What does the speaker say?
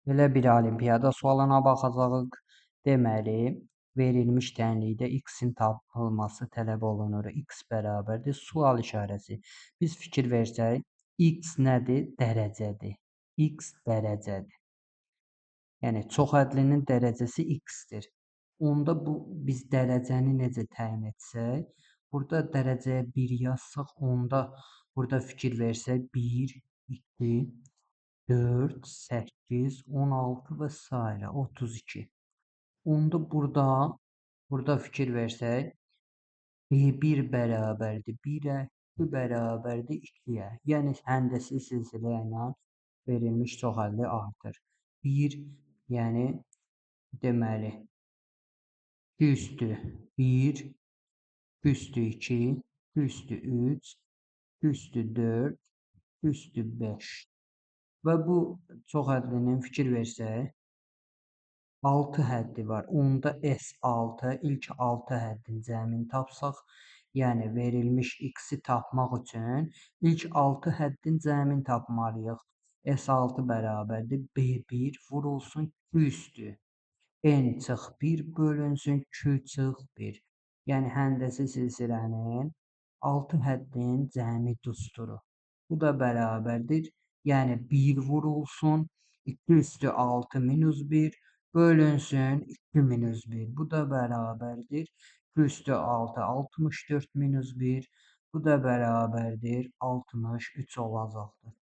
Belə bir olimpiyada sualına baxacağıq. Deməli, verilmiş tənlikdə x-in tapılması tələb olunur. X bərabərdir sual işarəsi. Biz fikir versək, x nədir? Dərəcədir. X dərəcədir. Yəni çoxhədlinin dərəcəsi x-dir. Onda biz dərəcəni necə təyin etsək, burada dərəcəyə 1 yazsaq, onda burada fikir versək 1, 2, 4, 8, 16 və s. 32. Onda burada fikir versək, B1 bərabərdir 1-ə, 2 bərabərdir 2-yə. Yəni həndəsi silsilə ilə verilmiş çoxhəlli artır. 1, yəni deməli 2 üstü 1, 2 üstü 2, 2 üstü 3, 2 üstü 4, 2 üstü 5. Və bu çoxhədlinin fikir versək, 6 həddi var. Onda S6 ilk 6 həddin cəmini tapsaq, yəni verilmiş x-i tapmaq üçün ilk 6 həddin cəmini tapmalıyıq. S6 bərabərdir B1 vurulsun 2 üstü n çıx 1 bölünsün 2 çıx 1. Yəni həndəsi silsilənin 6 həddin cəmi düsturu. Bu da bərabərdir. Yəni 1 vurulsun 2 üstü 6 minus 1 bölünsün 2 minus 1. Bu da bərabərdir. 2 üstü 6 64 minus 1. Bu da bərabərdir 63 olacaqdır.